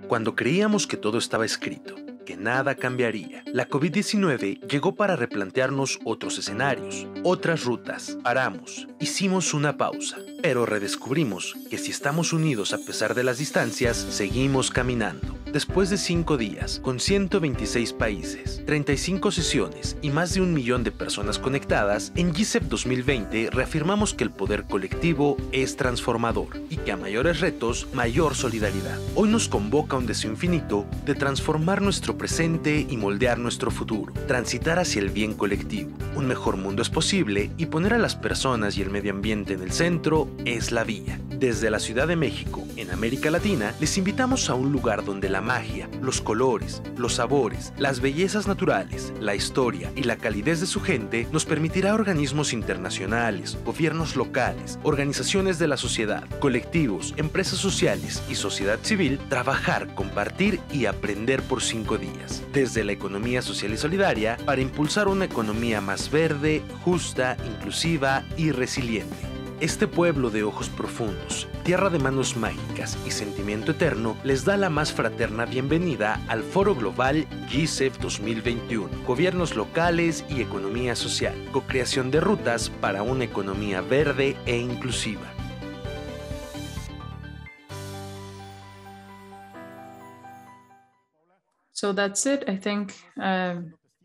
Cuando creíamos que todo estaba escrito, que nada cambiaría, la COVID-19 llegó para replantearnos otros escenarios, otras rutas. Paramos, hicimos una pausa, pero redescubrimos que si estamos unidos a pesar de las distancias, seguimos caminando. Después de 5 días, con 126 países, 35 sesiones y más de 1 millón de personas conectadas, en GCEP 2020 reafirmamos que el poder colectivo es transformador y que a mayores retos, mayor solidaridad. Hoy nos convoca un deseo infinito de transformar nuestro presente y moldear nuestro futuro, transitar hacia el bien colectivo. Un mejor mundo es posible y poner a las personas y el medio ambiente en el centro es la vía. Desde la Ciudad de México, en América Latina, les invitamos a un lugar donde la magia, los colores, los sabores, las bellezas naturales, la historia y la calidez de su gente nos permitirá a organismos internacionales, gobiernos locales, organizaciones de la sociedad, colectivos, empresas sociales y sociedad civil trabajar, compartir y aprender por 5 días. Desde la economía social y solidaria para impulsar una economía más verde, justa, inclusiva y resiliente. Este pueblo de ojos profundos, tierra de manos mágicas y sentimiento eterno les da la más fraterna bienvenida al Foro Global GCEP 2021, Gobiernos Locales y Economía Social, co-creación de rutas para una economía verde e inclusiva. So that's it. I think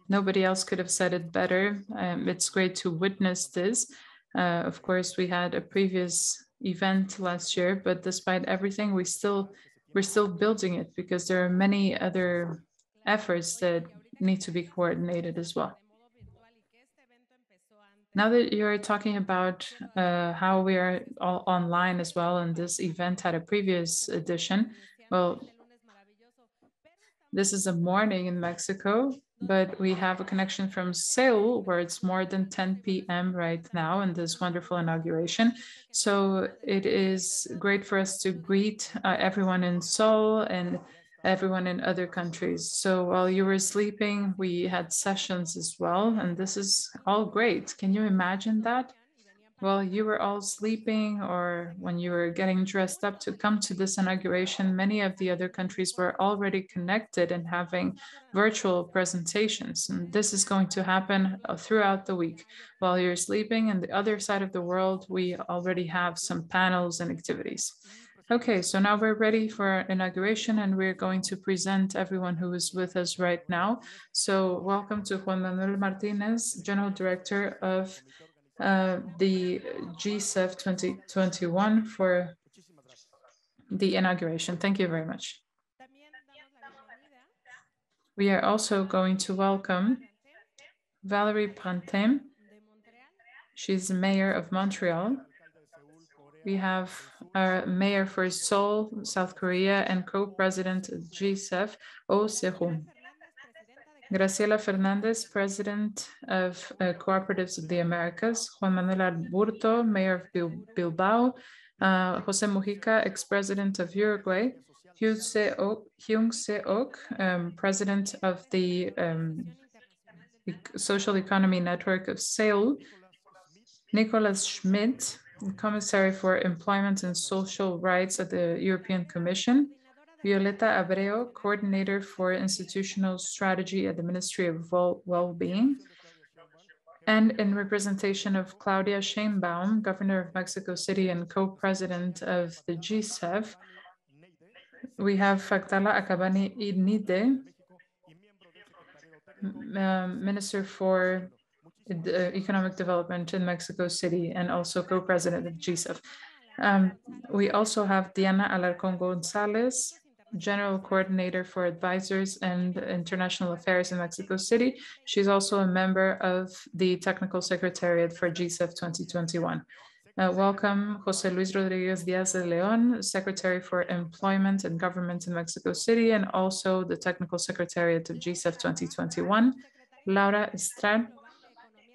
nobody else could have said it better. It's great to witness this. Of course, we had a previous event last year, but despite everything, we're still building it because there are many other efforts that need to be coordinated as well. Now that you're talking about how we are all online as well, and this event had a previous edition, well, this is a morning in Mexico, but we have a connection from Seoul where it's more than 10 p.m. right now in this wonderful inauguration. So it is great for us to greet everyone in Seoul and everyone in other countries. So while you were sleeping, we had sessions as well, and this is all great. Can you imagine that? While you were all sleeping or when you were getting dressed up to come to this inauguration, many of the other countries were already connected and having virtual presentations. And this is going to happen throughout the week. While you're sleeping in the other side of the world, we already have some panels and activities. Okay, so now we're ready for our inauguration and we're going to present everyone who is with us right now. So welcome to Juan Manuel Martinez, General Director of the GCEP 2021 for the inauguration. Thank you very much. We are also going to welcome Valerie Printemps. She's the mayor of Montreal. We have our mayor for Seoul, South Korea, and co-president of GCEP, Oh Se-hoon. Graciela Fernandez, President of Cooperatives of the Americas, Juan Manuel Aburto, Mayor of Bilbao, Jose Mujica, ex-President of Uruguay, Hyung Se-ok, President of the Social Economy Network of Seoul, Nicolas Schmidt, Commissary for Employment and Social Rights at the European Commission, Violeta Abreu, Coordinator for Institutional Strategy at the Ministry of Well-Being, and in representation of Claudia Sheinbaum, Governor of Mexico City and co-president of the GCEP, we have Factala Akabani Idnide, Minister for Economic Development in Mexico City and also co-president of GCEP. We also have Diana Alarcón González, General Coordinator for Advisors and International Affairs in Mexico City. She's also a member of the Technical Secretariat for GCEP 2021. Welcome, Jose Luis Rodriguez Diaz de Leon, Secretary for Employment and Government in Mexico City, and also the Technical Secretariat of GCEP 2021. Laura Estrad,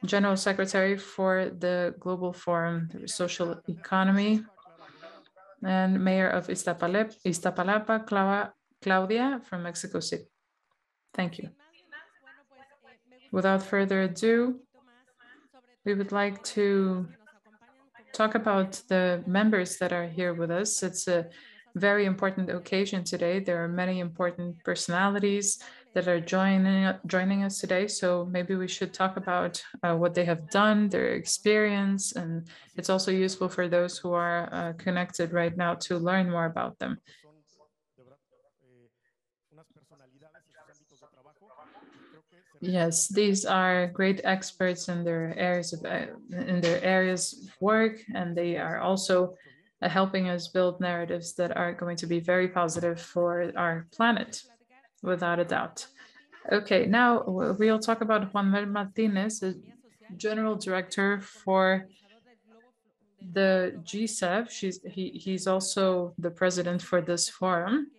General Secretary for the Global Forum for Social Economy, and Mayor of Iztapalapa, Claudia from Mexico City. Thank you. Without further ado, we would like to talk about the members that are here with us. It's a very important occasion today. There are many important personalities that are joining us today. So maybe we should talk about what they have done, their experience, and it's also useful for those who are connected right now to learn more about them. Yes, these are great experts in their areas of work, and they are also helping us build narratives that are going to be very positive for our planet, without a doubt. Okay, now we'll talk about Juan Manuel Martinez, the general director for the GSEF. He's also the president for this forum.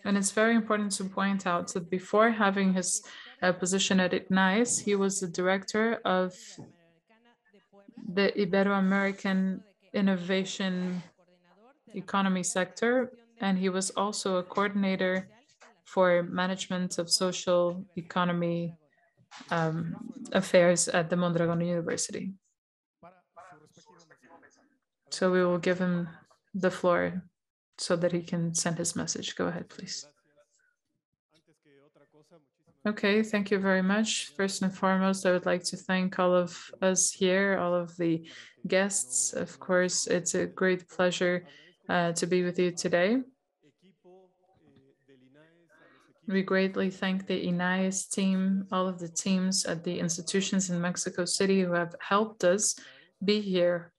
And it's very important to point out that before having his position at ICNICE, he was the director of the Ibero-American Innovation Economy sector, and he was also a coordinator for management of social economy affairs at the Mondragon University. So we will give him the floor so that he can send his message. Go ahead, please. Okay, thank you very much. First and foremost, I would like to thank all of us here, all of the guests. Of course, it's a great pleasure to be with you today. We greatly thank the INAES team, all of the teams at the institutions in Mexico City who have helped us be here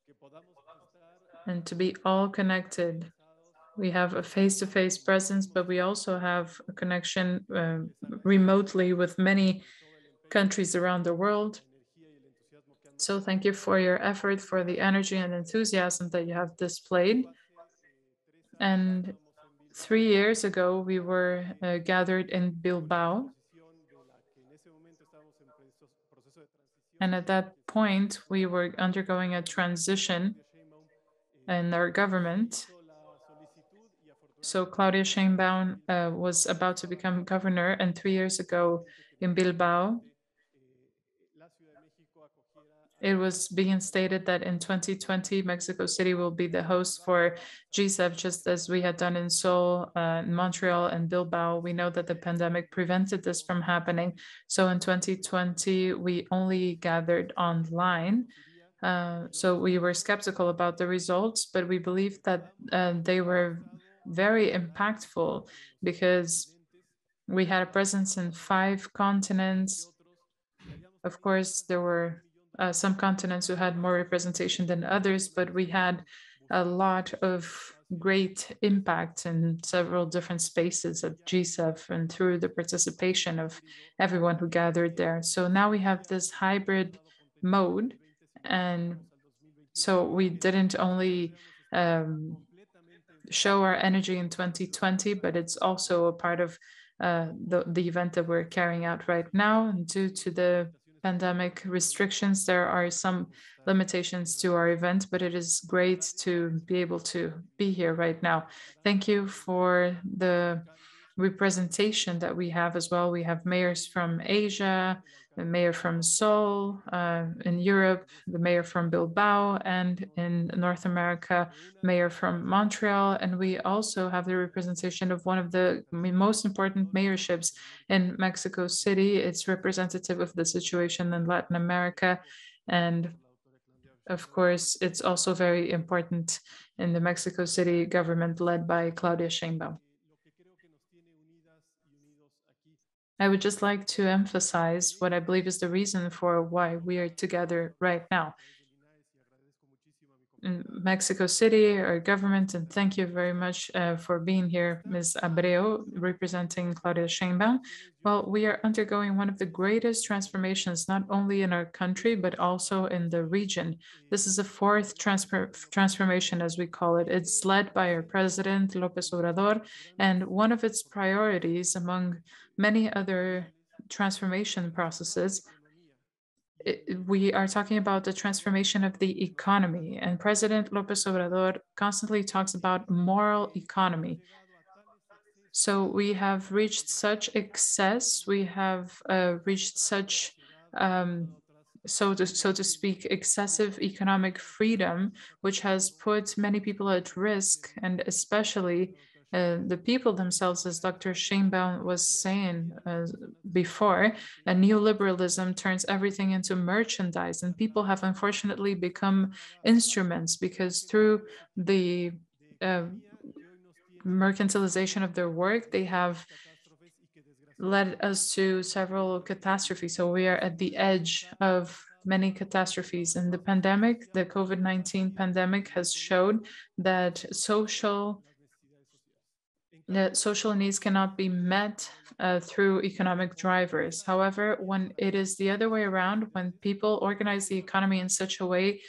and to be all connected. We have a face-to-face presence, but we also have a connection remotely with many countries around the world. So thank you for your effort, for the energy and enthusiasm that you have displayed. And 3 years ago, we were gathered in Bilbao. And at that point, we were undergoing a transition in our government. So Claudia Sheinbaum was about to become governor, and 3 years ago in Bilbao, it was being stated that in 2020, Mexico City will be the host for GSEF, just as we had done in Seoul, Montreal, and Bilbao. We know that the pandemic prevented this from happening. So in 2020, we only gathered online. So we were skeptical about the results, but we believe that they were very impactful because we had a presence in 5 continents. Of course, there were some continents who had more representation than others, but we had a lot of great impact in several different spaces at GSEF and through the participation of everyone who gathered there. So now we have this hybrid mode. And so we didn't only show our energy in 2020, but it's also a part of the event that we're carrying out right now. And due to the pandemic restrictions, there are some limitations to our event, but it is great to be able to be here right now. Thank you for the representation that we have as well. We have mayors from Asia, the mayor from Seoul, in Europe, the mayor from Bilbao, and in North America, mayor from Montreal. And we also have the representation of one of the most important mayorships in Mexico City. It's representative of the situation in Latin America. And of course, it's also very important in the Mexico City government led by Claudia Sheinbaum. I would just like to emphasize what I believe is the reason for why we are together right now. In Mexico City, our government, and thank you very much for being here, Ms. Abreu, representing Claudia Sheinbaum. Well, we are undergoing one of the greatest transformations, not only in our country, but also in the region. This is the 4th transformation, as we call it. It's led by our president, López Obrador, and one of its priorities, among many other transformation processes, we are talking about the transformation of the economy, and President López Obrador constantly talks about moral economy. So we have reached such excess, we have reached such so to speak, excessive economic freedom, which has put many people at risk, and especially the people themselves, as Dr. Sheinbaum was saying before. Neoliberalism turns everything into merchandise, and people have unfortunately become instruments, because through the uh, mercantilization of their work, they have led us to several catastrophes. So we are at the edge of many catastrophes. And the pandemic, the COVID-19 pandemic, has showed that social needs cannot be met through economic drivers. However, when it is the other way around, when people organize the economy in such a way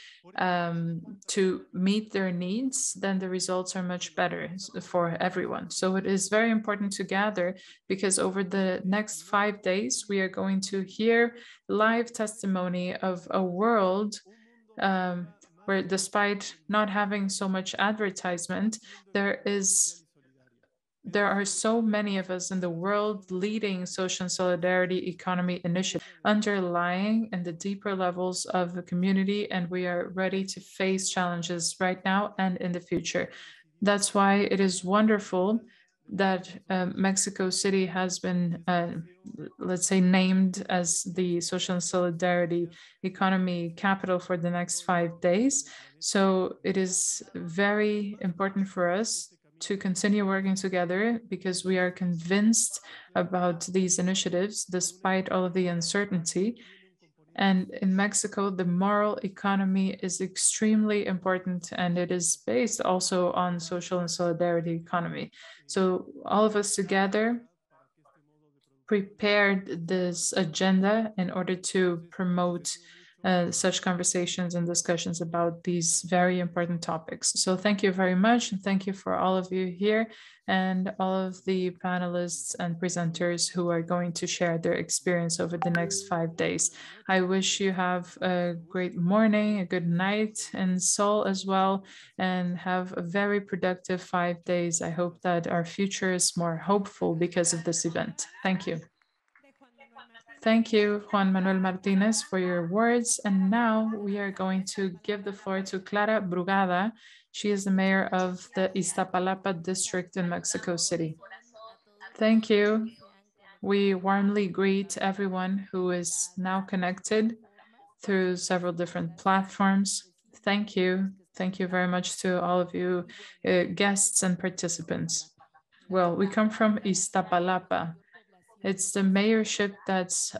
to meet their needs, then the results are much better for everyone. So it is very important to gather, because over the next 5 days, we are going to hear live testimony of a world where, despite not having so much advertisement, there are so many of us in the world leading social solidarity economy initiative underlying in the deeper levels of the community, and we are ready to face challenges right now and in the future. That's why it is wonderful that Mexico City has been, let's say, named as the social and solidarity economy capital for the next 5 days. So it is very important for us to continue working together, because we are convinced about these initiatives despite all of the uncertainty. And in Mexico, the moral economy is extremely important, and it is based also on social and solidarity economy. So all of us together prepared this agenda in order to promote such conversations and discussions about these very important topics. So thank you very much, and thank you for all of you here and all of the panelists and presenters who are going to share their experience over the next 5 days. I wish you have a great morning, a good night in Seoul as well, and have a very productive 5 days. I hope that our future is more hopeful because of this event. Thank you. Thank you, Juan Manuel Martinez, for your words. And now we are going to give the floor to Clara Brugada. She is the mayor of the Iztapalapa district in Mexico City. Thank you. We warmly greet everyone who is now connected through several different platforms. Thank you. Thank you very much to all of you guests and participants. Well, we come from Iztapalapa. It's the mayorship that's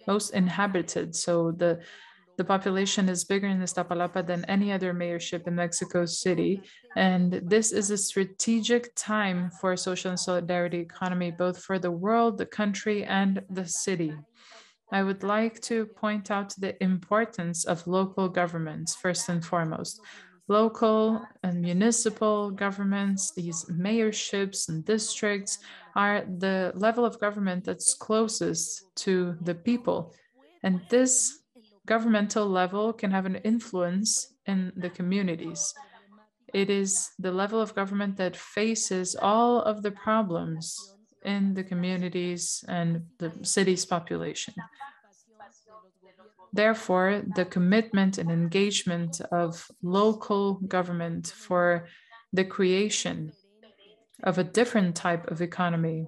most inhabited. So the population is bigger in Iztapalapa than any other mayorship in Mexico City. And this is a strategic time for social and solidarity economy, both for the world, the country, and the city. I would like to point out the importance of local governments, first and foremost. Local and municipal governments, these mayorships and districts, are the level of government that's closest to the people. And this governmental level can have an influence in the communities. It is the level of government that faces all of the problems in the communities and the city's population. Therefore, the commitment and engagement of local government for the creation of a different type of economy,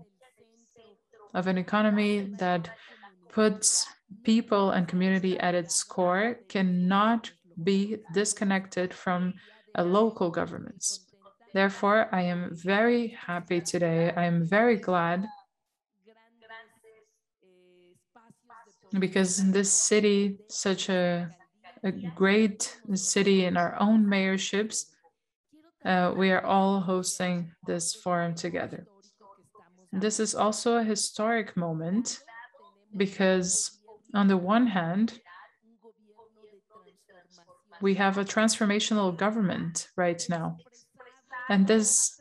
of an economy that puts people and community at its core, cannot be disconnected from a local governments. Therefore, I am very happy today. I am very glad, because in this city, such a great city in our own mayorships, we are all hosting this forum together. This is also a historic moment, because on the one hand, we have a transformational government right now. And this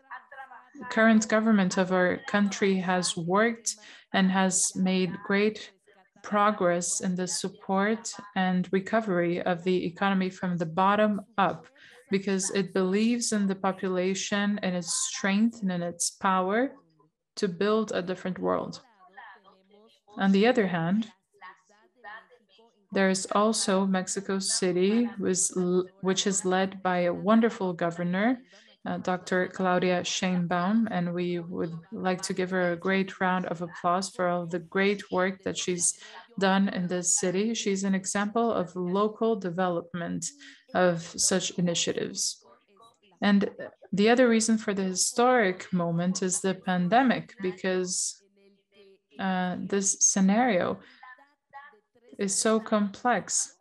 current government of our country has worked and has made great progress in the support and recovery of the economy from the bottom up, because it believes in the population and its strength and in its power to build a different world. On the other hand, There's also Mexico City, which is led by a wonderful governor, Dr. Claudia Sheinbaum, and we would like to give her a great round of applause for all the great work that she's done in this city. She's an example of local development of such initiatives. And the other reason for the historic moment is the pandemic, because this scenario is so complex.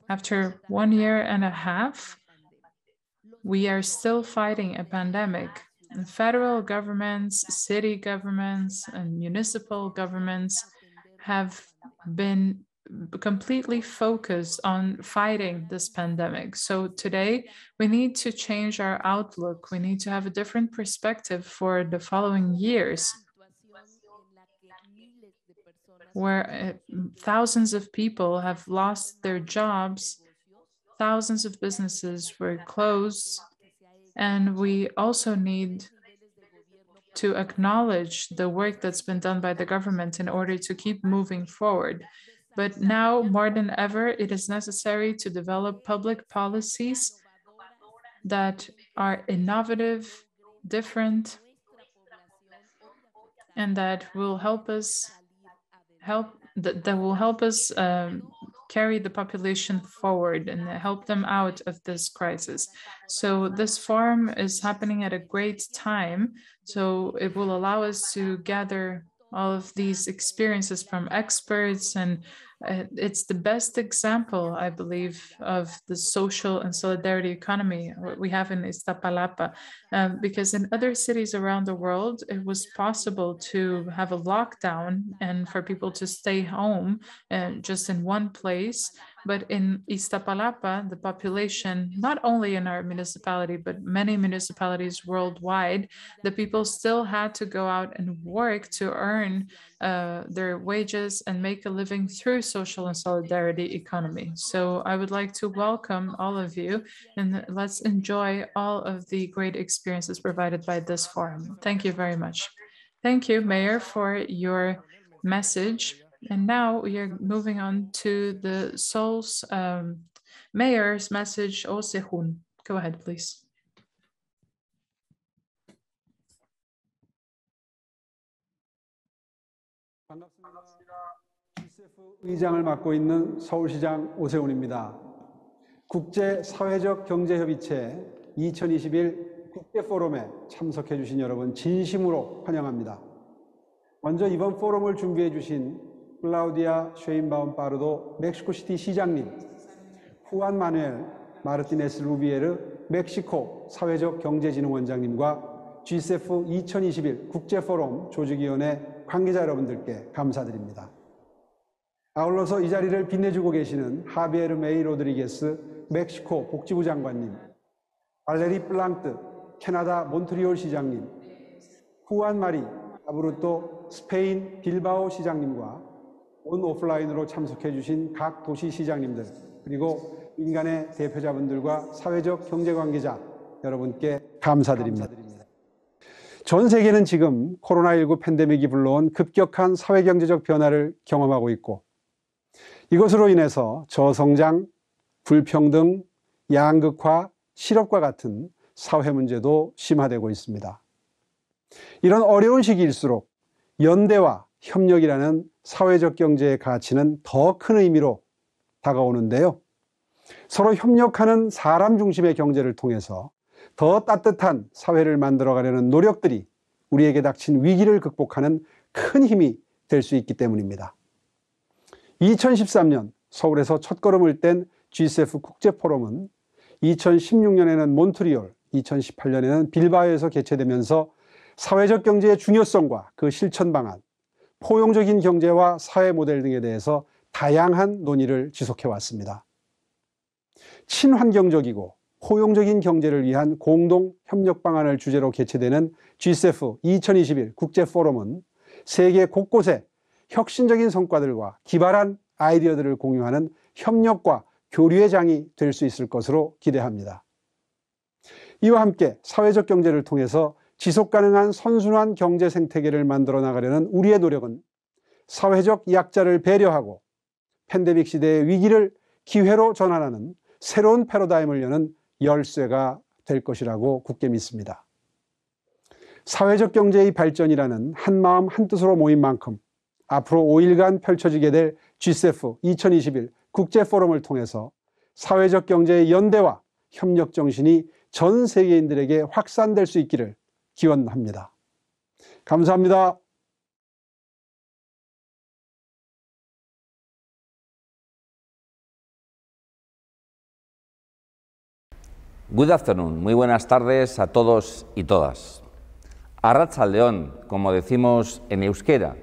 After 1.5 years, we are still fighting a pandemic. And federal governments, city governments, and municipal governments have been completely focused on fighting this pandemic. So today we need to change our outlook. We need to have a different perspective for the following years, where thousands of people have lost their jobs, thousands of businesses were closed, and we also need to acknowledge the work that's been done by the government in order to keep moving forward. But now, more than ever, it is necessary to develop public policies that are innovative, different, and that will help us carry the population forward and help them out of this crisis. So this forum is happening at a great time. So it will allow us to gather all of these experiences from experts, and it's the best example, I believe, of the social and solidarity economy what we have in Iztapalapa, because in other cities around the world, it was possible to have a lockdown and for people to stay home just in one place. But in Iztapalapa, the population, not only in our municipality, but many municipalities worldwide, the people still had to go out and work to earn their wages and make a living through social and solidarity economy. So I would like to welcome all of you, and let's enjoy all of the great experiences provided by this forum. Thank you very much. Thank you, Mayor, for your message. And now we are moving on to the Seoul's mayor's message, Oh Se-hoon. Go ahead, please. GCF 의장을 맡고 있는 서울시장 오세훈입니다. 국제사회적 경제협의체 2021 국제포럼에 참석해 주신 여러분 진심으로 환영합니다. 먼저 이번 포럼을 준비해 주신 클라우디아 쉐인바움 파르도 멕시코시티 시장님, 후안 마누엘 마르티네스 루비에르 멕시코 사회적 경제진흥원장님과 GCF 2021 국제포럼 조직위원회 관계자 여러분들께 감사드립니다. 아울러서 이 자리를 빛내주고 계시는 하비에르 메이 로드리게스 멕시코 복지부 장관님, 발레리 플랑트 캐나다 몬트리올 시장님, 후안 마리 아브루토 스페인 빌바오 시장님과 온 오프라인으로 참석해 주신 각 도시 시장님들, 그리고 민간의 대표자분들과 사회적 경제 관계자 여러분께 감사드립니다. 전 세계는 지금 코로나19 팬데믹이 불러온 급격한 사회경제적 변화를 경험하고 있고, 이것으로 인해서 저성장, 불평등, 양극화, 실업과 같은 사회 문제도 심화되고 있습니다. 이런 어려운 시기일수록 연대와 협력이라는 사회적 경제의 가치는 더 큰 의미로 다가오는데요. 서로 협력하는 사람 중심의 경제를 통해서 더 따뜻한 사회를 만들어가려는 노력들이 우리에게 닥친 위기를 극복하는 큰 힘이 될 수 있기 때문입니다. 2013년 서울에서 첫걸음을 뗀 GCF 국제포럼은 2016년에는 몬트리올, 2018년에는 빌바오에서 개최되면서 사회적 경제의 중요성과 그 실천 방안, 포용적인 경제와 사회 모델 등에 대해서 다양한 논의를 지속해 왔습니다. 친환경적이고 포용적인 경제를 위한 공동 협력 방안을 주제로 개최되는 GCF 2021 국제포럼은 세계 곳곳에 혁신적인 성과들과 기발한 아이디어들을 공유하는 협력과 교류의 장이 될 수 있을 것으로 기대합니다. 이와 함께 사회적 경제를 통해서 지속가능한 선순환 경제 생태계를 만들어 나가려는 우리의 노력은 사회적 약자를 배려하고 팬데믹 시대의 위기를 기회로 전환하는 새로운 패러다임을 여는 열쇠가 될 것이라고 굳게 믿습니다. 사회적 경제의 발전이라는 한마음 한뜻으로 모인 만큼 앞으로 5일간 펼쳐지게 될 GCEF 2021 국제포럼을 통해서 사회적 경제의 연대와 협력 정신이 전 세계인들에게 확산될 수 있기를 기원합니다. 감사합니다. Good afternoon, muy buenas tardes a todos y todas. Arratsaldeon, como decimos en euskera,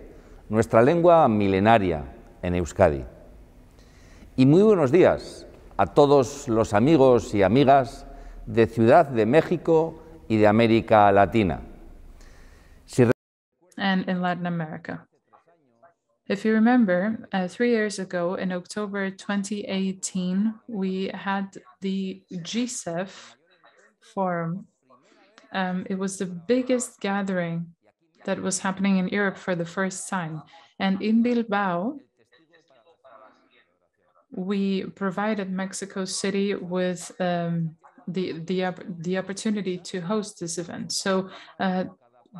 nuestra lengua milenaria en Euskadi. Y muy buenos días a todos los amigos y amigas de Ciudad de México y de América Latina. And in Latin America. If you remember, 3 years ago, in October 2018, we had the GCEF forum. It was the biggest gathering that was happening in Europe for the first time. And in Bilbao, we provided Mexico City with the opportunity to host this event. So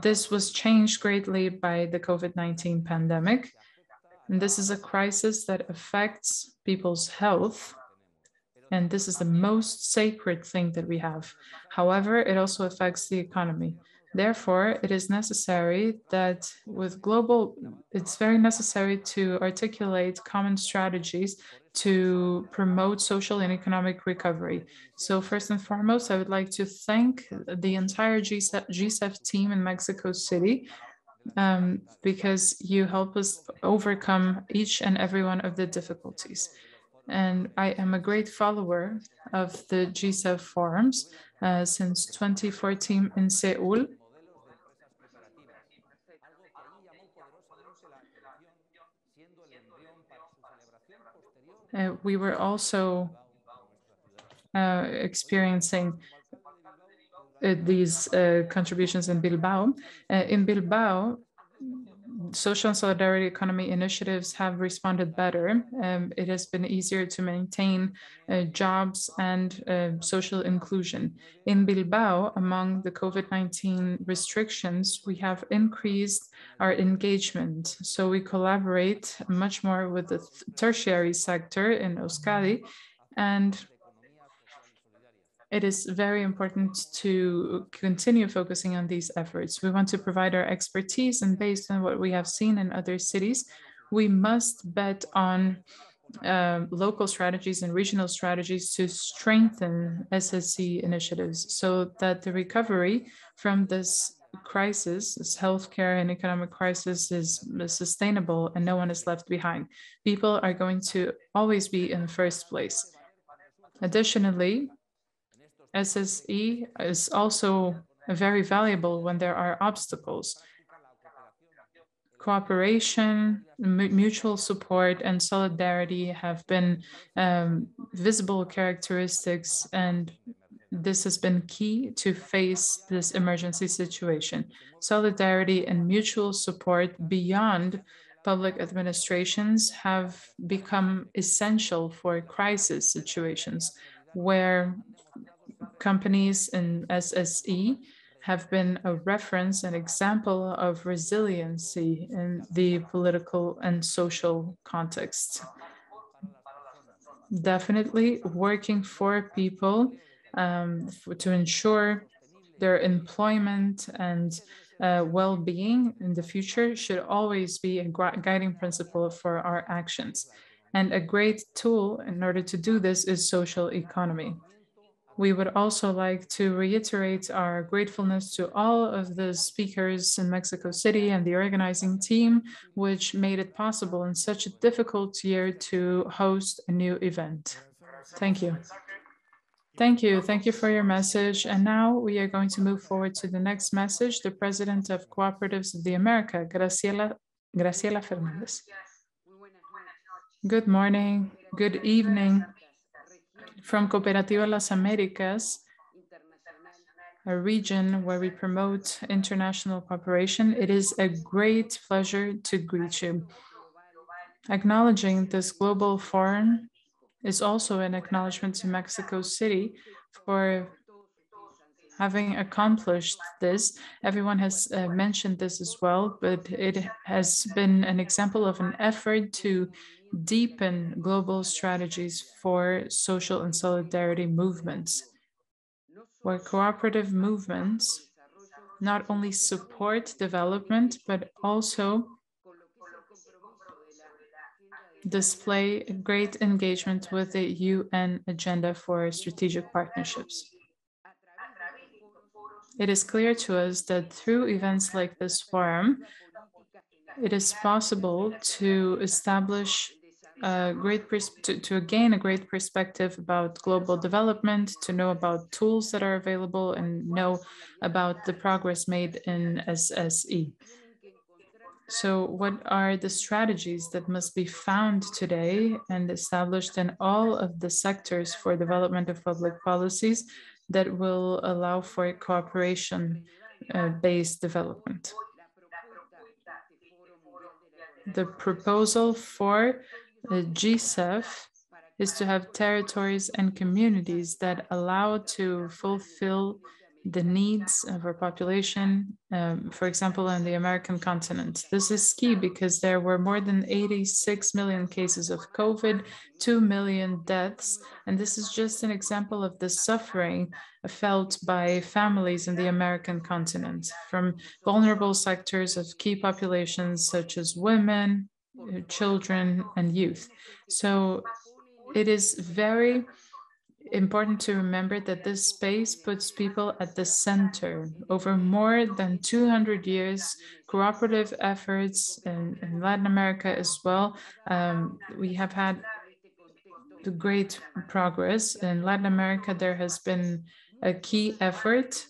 this was changed greatly by the COVID-19 pandemic. And this is a crisis that affects people's health. And this is the most sacred thing that we have. However, it also affects the economy. Therefore, it is necessary that it's very necessary to articulate common strategies to promote social and economic recovery. So first and foremost, I would like to thank the entire GCEF team in Mexico City because you help us overcome each and every one of the difficulties. And I am a great follower of the GCEF forums since 2014 in Seoul. We were also experiencing these contributions in Bilbao. In Bilbao, social and solidarity economy initiatives have responded better. It has been easier to maintain jobs and social inclusion. In Bilbao, among the COVID-19 restrictions, we have increased our engagement. So we collaborate much more with the tertiary sector in Euskadi, and it is very important to continue focusing on these efforts. We want to provide our expertise, and based on what we have seen in other cities, we must bet on local strategies and regional strategies to strengthen SSC initiatives so that the recovery from this crisis, this healthcare and economic crisis, is sustainable and no one is left behind. People are going to always be in first place. Additionally, SSE is also very valuable when there are obstacles. Cooperation, mutual support, and solidarity have been visible characteristics, and this has been key to face this emergency situation. Solidarity and mutual support beyond public administrations have become essential for crisis situations where companies in SSE have been a reference and example of resiliency in the political and social context. Definitely working for people to ensure their employment and well-being in the future should always be a guiding principle for our actions. And a great tool in order to do this is social economy. We would also like to reiterate our gratefulness to all of the speakers in Mexico City and the organizing team, which made it possible in such a difficult year to host a new event. Thank you. Thank you. Thank you for your message. And now we are going to move forward to the next message, the President of Cooperatives of the America, Graciela Fernandez. Good morning, good evening. From Cooperativa Las Américas, a region where we promote international cooperation, it is a great pleasure to greet you. Acknowledging this global forum is also an acknowledgement to Mexico City for having accomplished this. Everyone has mentioned this as well, but it has been an example of an effort to deepen global strategies for social and solidarity movements, where cooperative movements not only support development, but also display great engagement with the UN Agenda for Strategic Partnerships. It is clear to us that through events like this forum, it is possible to establish to gain a great perspective about global development, to know about tools that are available, and know about the progress made in SSE. So what are the strategies that must be found today and established in all of the sectors for development of public policies that will allow for cooperation-based development? The proposal for the GCEF is to have territories and communities that allow to fulfill the needs of our population, for example, on the American continent. This is key because there were more than 86 million cases of COVID, 2 million deaths, and this is just an example of the suffering felt by families in the American continent from vulnerable sectors of key populations such as women, children, and youth. So it is very important to remember that this space puts people at the center. Over more than 200 years, cooperative efforts in Latin America as well, we have had the great progress. In Latin America, there has been a key effort,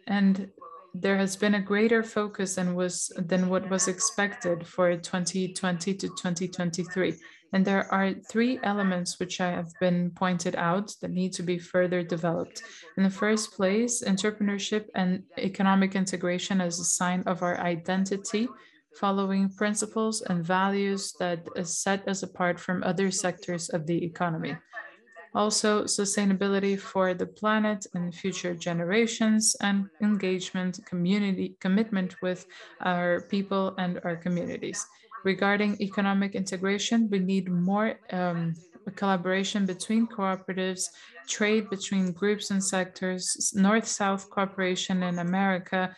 and there has been a greater focus than what was expected for 2020 to 2023. And there are three elements which I have been pointed out that need to be further developed. In the first place, entrepreneurship and economic integration as a sign of our identity, following principles and values that set us apart from other sectors of the economy. Also, sustainability for the planet and future generations, and engagement, commitment with our people and our communities. Regarding economic integration, we need more collaboration between cooperatives, trade between groups and sectors, North-South cooperation in America,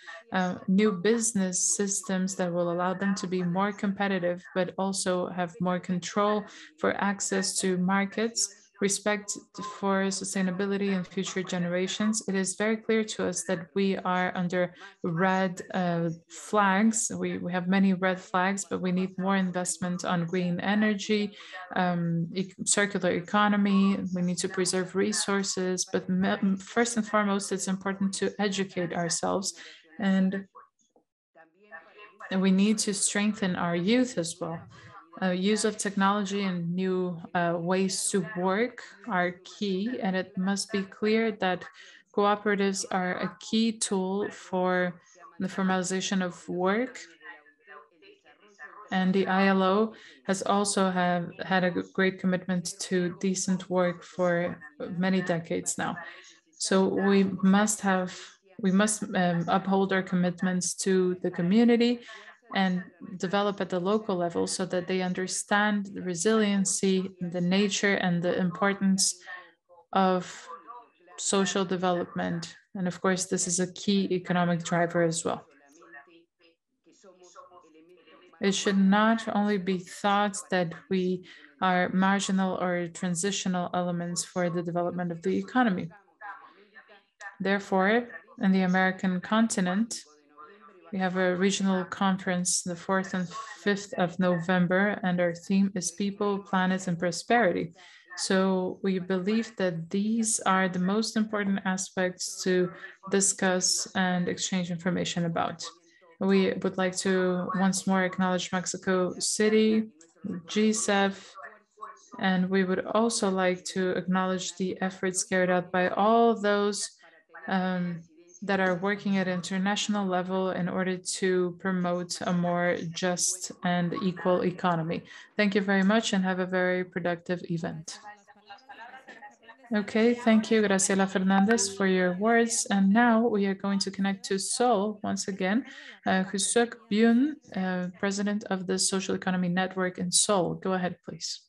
new business systems that will allow them to be more competitive, but also have more control for access to markets, respect for sustainability and future generations. It is very clear to us that we are under red flags. We have many red flags, but we need more investment on green energy, circular economy. We need to preserve resources, but first and foremost, it's important to educate ourselves, and we need to strengthen our youth as well. Use of technology and new ways to work are key, and it must be clear that cooperatives are a key tool for the formalization of work. And the ILO has also had a great commitment to decent work for many decades now. So we must uphold our commitments to the community and develop at the local level so that they understand the resiliency, the nature, and the importance of social development. And of course, this is a key economic driver as well. It should not only be thought that we are marginal or transitional elements for the development of the economy. Therefore, in the American continent, we have a regional conference the 4th and 5th of November, and our theme is People, Planet, and Prosperity. So we believe that these are the most important aspects to discuss and exchange information about. We would like to once more acknowledge Mexico City, GCEF, and we would also like to acknowledge the efforts carried out by all those that are working at international level in order to promote a more just and equal economy. Thank you very much and have a very productive event. Okay, thank you, Graciela Fernandez, for your words. And now we are going to connect to Seoul once again. Husuk Byun, president of the Social Economy Network in Seoul. Go ahead, please.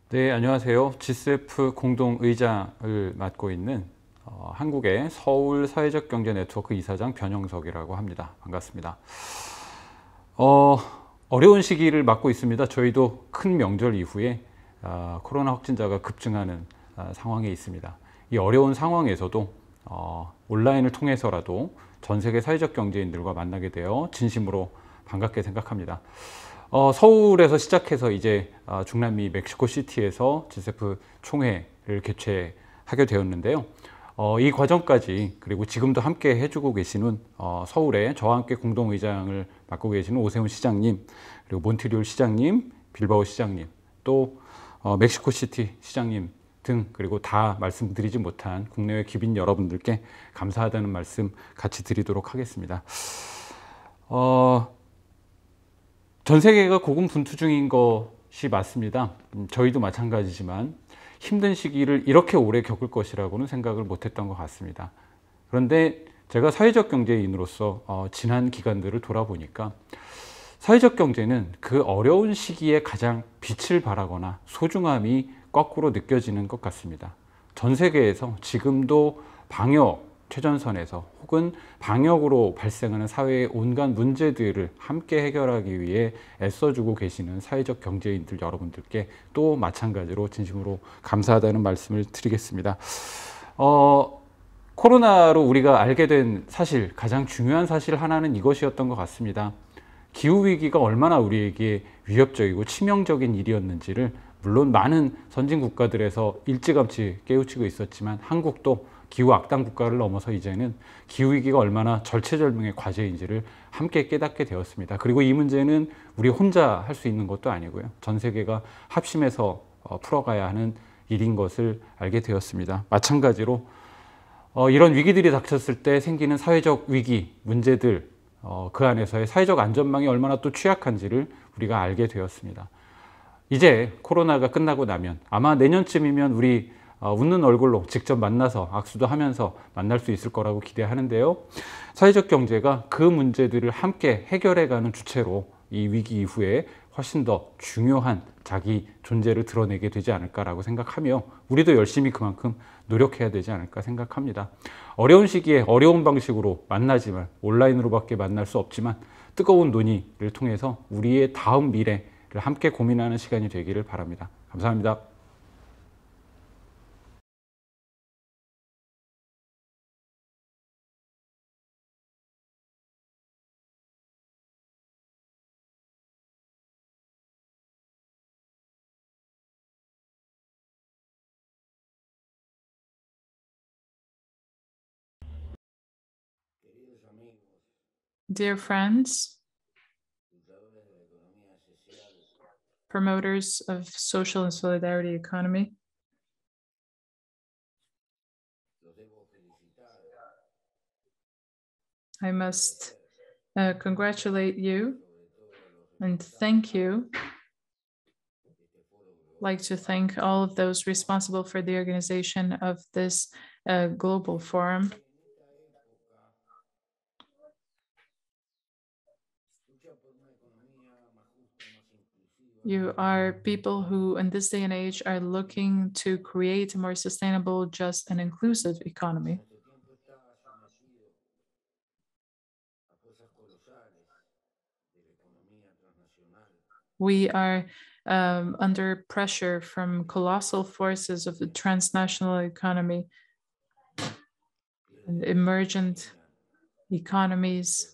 네, 안녕하세요. G7 공동의장을 맡고 있는 한국의 서울 사회적 경제 네트워크 이사장 변영석이라고 합니다. 반갑습니다. 어려운 시기를 맞고 있습니다. 저희도 큰 명절 이후에 코로나 확진자가 급증하는 상황에 있습니다. 이 어려운 상황에서도 온라인을 통해서라도 전 세계 사회적 경제인들과 만나게 되어 진심으로 반갑게 생각합니다. 서울에서 시작해서 이제 중남미 멕시코시티에서 G7 총회를 개최하게 되었는데요. 이 과정까지 그리고 지금도 함께 해주고 계시는 서울에 저와 함께 공동의장을 맡고 계시는 오세훈 시장님, 그리고 몬트리올 시장님, 빌바오 시장님, 또 멕시코시티 시장님 등 그리고 다 말씀드리지 못한 국내외 귀빈 여러분들께 감사하다는 말씀 같이 드리도록 하겠습니다. 전 세계가 고군분투 중인 것이 맞습니다. 저희도 마찬가지지만 힘든 시기를 이렇게 오래 겪을 것이라고는 생각을 못했던 것 같습니다. 그런데 제가 사회적 경제인으로서 지난 기간들을 돌아보니까 사회적 경제는 그 어려운 시기에 가장 빛을 발하거나 소중함이 거꾸로 느껴지는 것 같습니다. 전 세계에서 지금도 방역 최전선에서 혹은 방역으로 발생하는 사회의 온갖 문제들을 함께 해결하기 위해 애써주고 계시는 사회적 경제인들 여러분들께 또 마찬가지로 진심으로 감사하다는 말씀을 드리겠습니다. 코로나로 우리가 알게 된 사실, 가장 중요한 사실 하나는 이것이었던 것 같습니다. 기후위기가 얼마나 우리에게 위협적이고 치명적인 일이었는지를 물론 많은 선진 국가들에서 일찌감치 깨우치고 있었지만 한국도 기후 악당 국가를 넘어서 이제는 기후위기가 얼마나 절체절명의 과제인지를 함께 깨닫게 되었습니다. 그리고 이 문제는 우리 혼자 할 수 있는 것도 아니고요. 전 세계가 합심해서 풀어가야 하는 일인 것을 알게 되었습니다. 마찬가지로 이런 위기들이 닥쳤을 때 생기는 사회적 위기, 문제들, 그 안에서의 사회적 안전망이 얼마나 또 취약한지를 우리가 알게 되었습니다. 이제 코로나가 끝나고 나면 아마 내년쯤이면 우리 웃는 얼굴로 직접 만나서 악수도 하면서 만날 수 있을 거라고 기대하는데요. 사회적 경제가 그 문제들을 함께 해결해가는 주체로 이 위기 이후에 훨씬 더 중요한 자기 존재를 드러내게 되지 않을까라고 생각하며 우리도 열심히 그만큼 노력해야 되지 않을까 생각합니다. 어려운 시기에 어려운 방식으로 만나지만 온라인으로밖에 만날 수 없지만 뜨거운 논의를 통해서 우리의 다음 미래를 함께 고민하는 시간이 되기를 바랍니다. 감사합니다. Dear friends, promoters of social and solidarity economy, I must congratulate you and thank you. I'd like to thank all of those responsible for the organization of this global forum. You are people who, in this day and age, are looking to create a more sustainable, just, and inclusive economy. We are under pressure from colossal forces of the transnational economy and emergent economies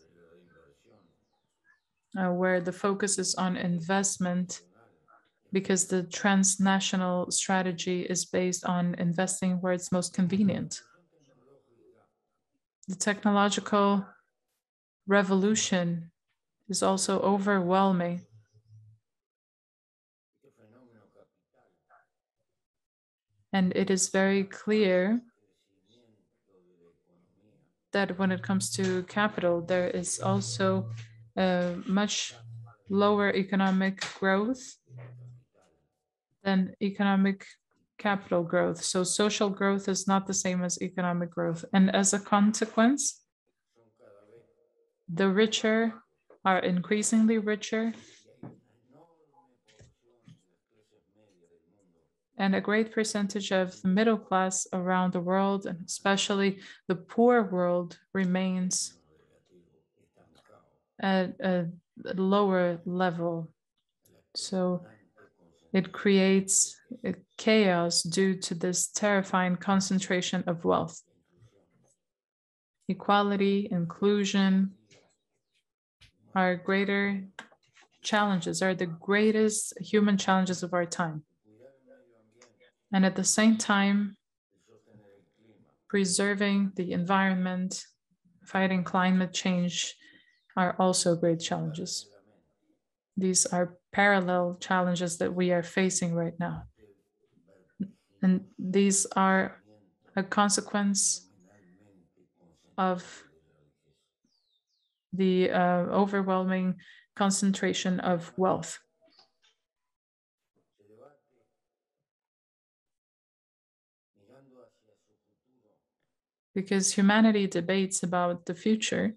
where the focus is on investment because the transnational strategy is based on investing where it's most convenient. The technological revolution is also overwhelming. And it is very clear that when it comes to capital, there is also a much lower economic growth than economic capital growth. So social growth is not the same as economic growth. And as a consequence, the richer are increasingly richer, and a great percentage of the middle class around the world, and especially the poor world, remains at a lower level. So it creates a chaos due to this terrifying concentration of wealth. Equality, inclusion are greater challenges, are the greatest human challenges of our time. And at the same time, preserving the environment, fighting climate change are also great challenges. These are parallel challenges that we are facing right now. And these are a consequence of the overwhelming concentration of wealth. Because humanity debates about the future,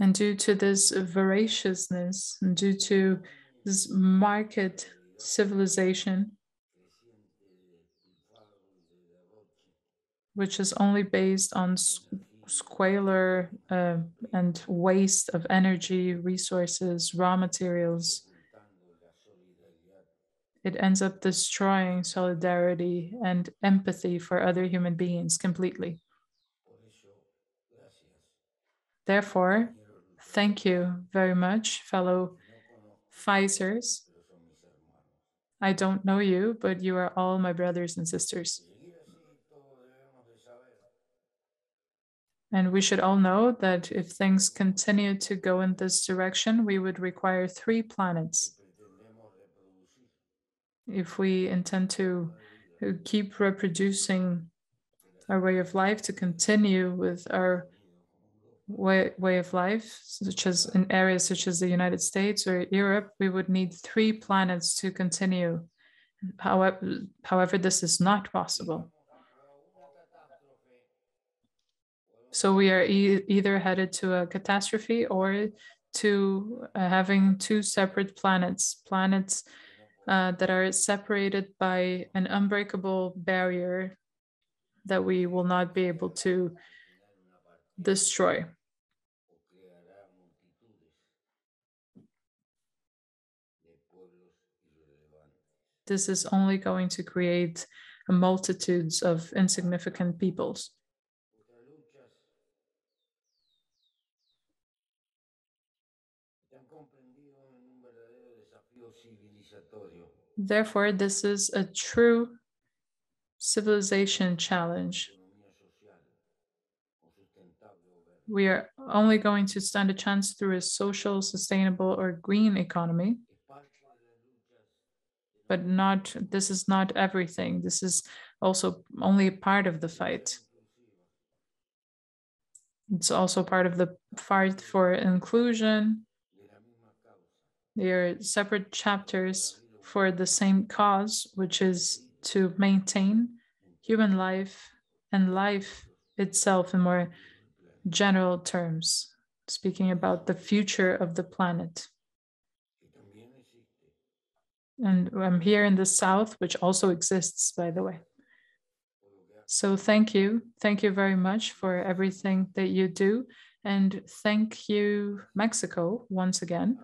and due to this voraciousness, and due to this market civilization, which is only based on squalor and waste of energy, resources, raw materials, it ends up destroying solidarity and empathy for other human beings completely. Therefore, thank you very much, fellow Pfizers. I don't know you, but you are all my brothers and sisters. And we should all know that if things continue to go in this direction, we would require 3 planets. If we intend to keep reproducing our way of life, to continue with our way of life, such as in areas such as the United States or Europe, we would need 3 planets to continue. However, this is not possible. So we are either headed to a catastrophe or to having 2 separate planets that are separated by an unbreakable barrier that we will not be able to destroy. This is only going to create multitudes of insignificant peoples. Therefore, this is a true civilization challenge. We are only going to stand a chance through a social, sustainable, or green economy. But this is not everything. This is also only a part of the fight. It's also part of the fight for inclusion. They are separate chapters for the same cause, which is to maintain human life and life itself in more general terms, speaking about the future of the planet. And I'm here in the South, which also exists, by the way. So thank you. Thank you very much for everything that you do. And thank you, Mexico, once again,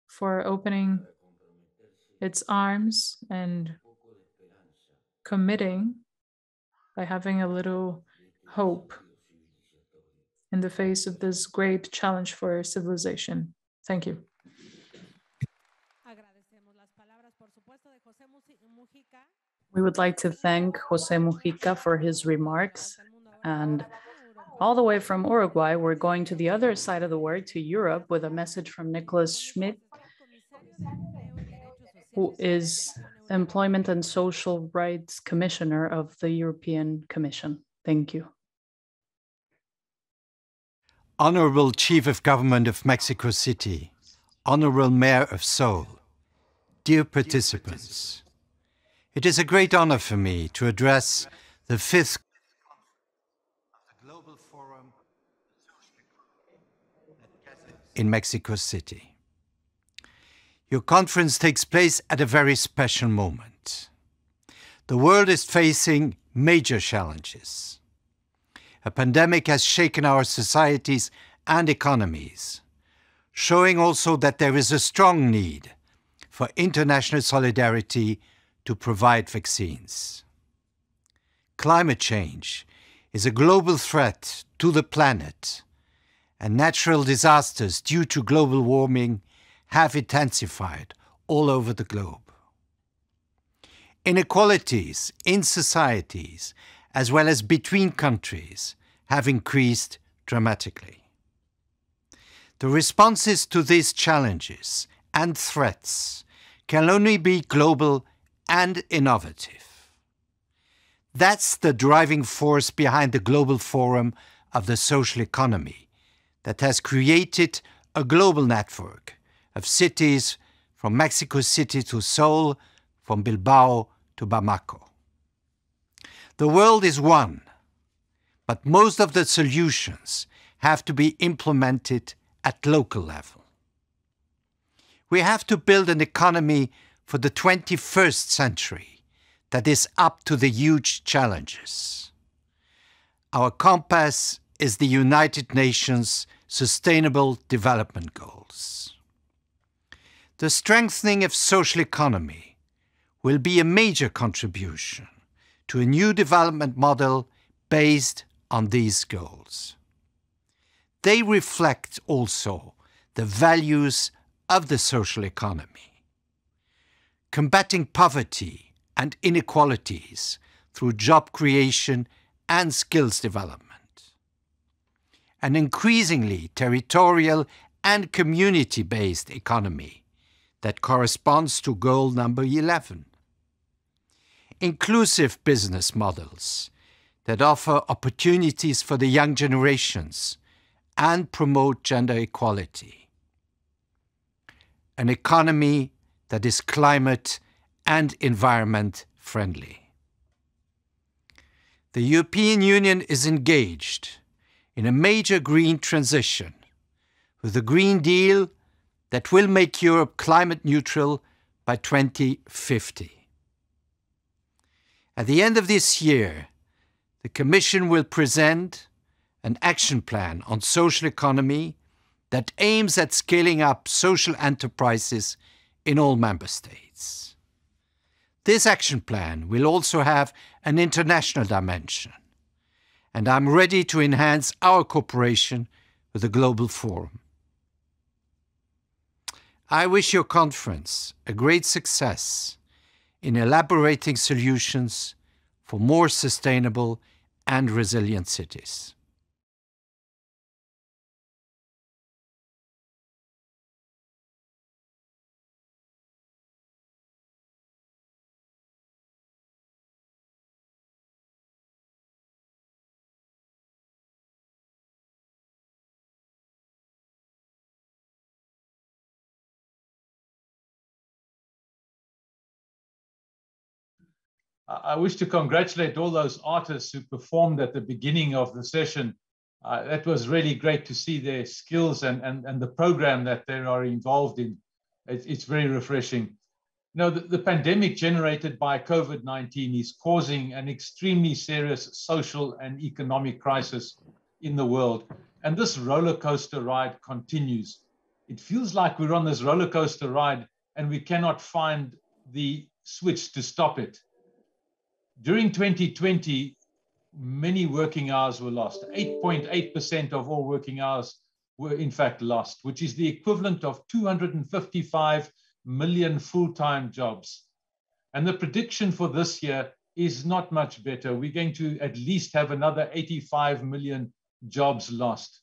for opening its arms and committing by having a little hope in the face of this great challenge for civilization. Thank you. We would like to thank Jose Mujica for his remarks. And all the way from Uruguay, we're going to the other side of the world, to Europe, with a message from Nicholas Schmidt, who is Employment and Social Rights Commissioner of the European Commission. Thank you. Honorable Chief of Government of Mexico City, Honorable Mayor of Seoul, dear participants, it is a great honor for me to address the 5th Global Forum in Mexico City. Your conference takes place at a very special moment. The world is facing major challenges. A pandemic has shaken our societies and economies, showing also that there is a strong need for international solidarity to provide vaccines. Climate change is a global threat to the planet, and natural disasters due to global warming have intensified all over the globe. Inequalities in societies, as well as between countries, have increased dramatically. The responses to these challenges and threats can only be global and innovative. That's the driving force behind the Global Forum of the Social Economy that has created a global network of cities from Mexico City to Seoul, from Bilbao to Bamako. The world is one, but most of the solutions have to be implemented at local level. We have to build an economy for the 21st century that is up to the huge challenges. Our compass is the United Nations Sustainable Development Goals. The strengthening of social economy will be a major contribution to a new development model based on these goals. They reflect also the values of the social economy, combating poverty and inequalities through job creation and skills development, an increasingly territorial and community-based economy that corresponds to goal number 11, inclusive business models that offer opportunities for the young generations and promote gender equality, an economy that is climate and environment friendly. The European Union is engaged in a major green transition with a Green Deal that will make Europe climate neutral by 2050. At the end of this year, the Commission will present an action plan on social economy that aims at scaling up social enterprises in all member states. This action plan will also have an international dimension, and I'm ready to enhance our cooperation with the Global Forum. I wish your conference a great success in elaborating solutions for more sustainable and resilient cities. I wish to congratulate all those artists who performed at the beginning of the session. That was really great to see their skills and the program that they are involved in. It's very refreshing. You know, the pandemic generated by COVID-19 is causing an extremely serious social and economic crisis in the world. And this roller coaster ride continues. It feels like we're on this roller coaster ride and we cannot find the switch to stop it. During 2020, many working hours were lost. 8.8% of all working hours were in fact lost, which is the equivalent of 255 million full-time jobs. And the prediction for this year is not much better. We're going to at least have another 85 million jobs lost.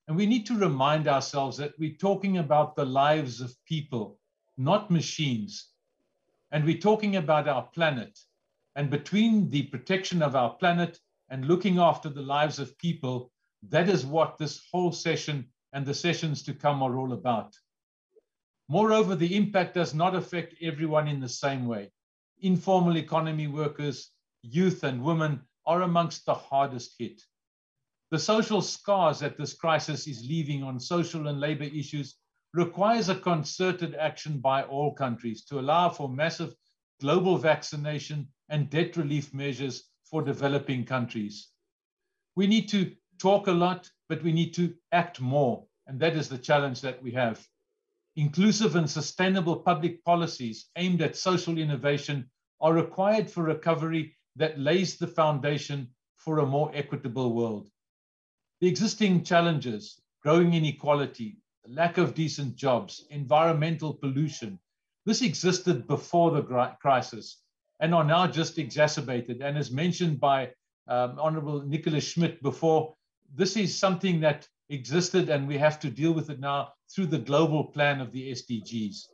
And we need to remind ourselves that we're talking about the lives of people, not machines. And we're talking about our planet. And between the protection of our planet and looking after the lives of people, that is what this whole session and the sessions to come are all about. Moreover, the impact does not affect everyone in the same way. Informal economy workers, youth and women are amongst the hardest hit. The social scars that this crisis is leaving on social and labor issues requires a concerted action by all countries to allow for massive global vaccination and debt relief measures for developing countries. We need to talk a lot, but we need to act more, and that is the challenge that we have. Inclusive and sustainable public policies aimed at social innovation are required for recovery that lays the foundation for a more equitable world. The existing challenges, growing inequality, lack of decent jobs, environmental pollution, this existed before the crisis and are now just exacerbated. And as mentioned by Honorable Nicholas Schmidt before, this is something that existed and we have to deal with it now through the global plan of the SDGs.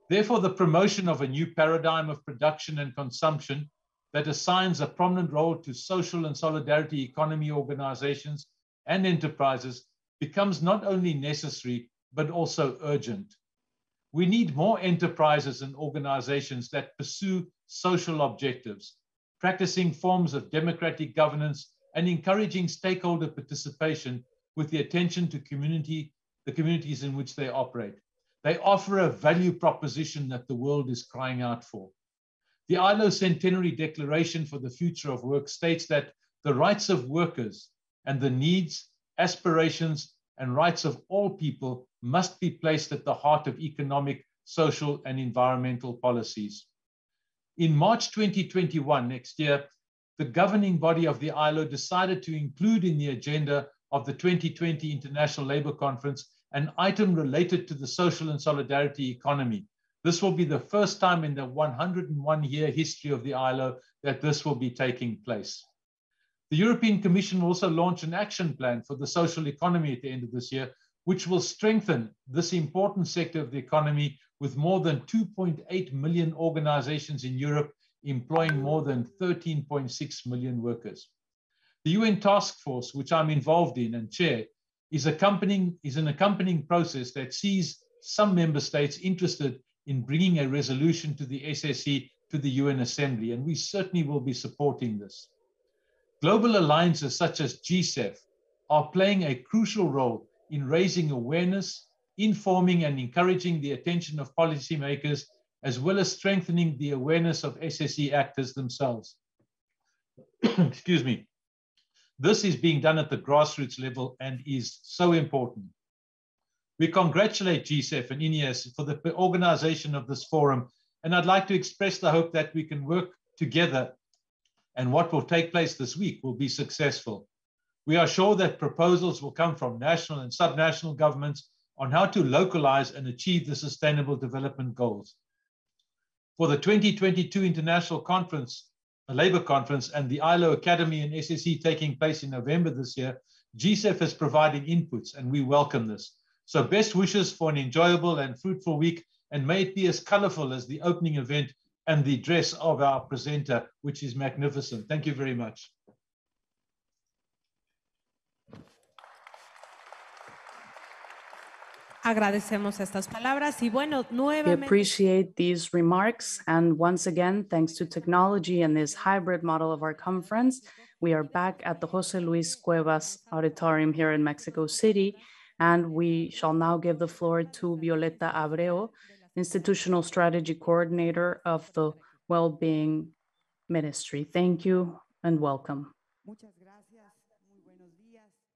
Therefore, the promotion of a new paradigm of production and consumption that assigns a prominent role to social and solidarity economy organizations and enterprises becomes not only necessary, but also urgent. We need more enterprises and organizations that pursue social objectives, practicing forms of democratic governance and encouraging stakeholder participation with the attention to the communities in which they operate. They offer a value proposition that the world is crying out for. The ILO Centenary Declaration for the Future of Work states that the rights of workers and the needs, aspirations, and rights of all people must be placed at the heart of economic, social, and environmental policies. In March 2021, next year, the governing body of the ILO decided to include in the agenda of the 2020 International Labour Conference an item related to the social and solidarity economy. This will be the first time in the 101-year history of the ILO that this will be taking place. The European Commission will also launch an action plan for the social economy at the end of this year, which will strengthen this important sector of the economy with more than 2.8 million organizations in Europe employing more than 13.6 million workers. The UN Task Force, which I'm involved in and chair, is an accompanying process that sees some member states interested in bringing a resolution to the SSE to the UN Assembly, and we certainly will be supporting this. Global alliances such as GSEF are playing a crucial role in raising awareness, informing and encouraging the attention of policymakers, as well as strengthening the awareness of SSE actors themselves. Excuse me. This is being done at the grassroots level and is so important. We congratulate GSEF and INEAS for the organization of this forum, and I'd like to express the hope that we can work together and what will take place this week will be successful. We are sure that proposals will come from national and subnational governments on how to localize and achieve the Sustainable Development Goals. For the 2022 International Conference, a Labour Conference, and the ILO Academy and SSE taking place in November this year, GSEF is providing inputs and we welcome this. So best wishes for an enjoyable and fruitful week, and may it be as colorful as the opening event and the dress of our presenter, which is magnificent. Thank you very much. Agradecemos estas palabras y bueno, We nuevamente. appreciate these remarks, and once again, thanks to technology and this hybrid model of our conference, we are back at the Jose Luis Cuevas Auditorium here in Mexico City, and we shall now give the floor to Violeta Abreu, Institutional Strategy Coordinator of the Wellbeing Ministry. Thank you and welcome.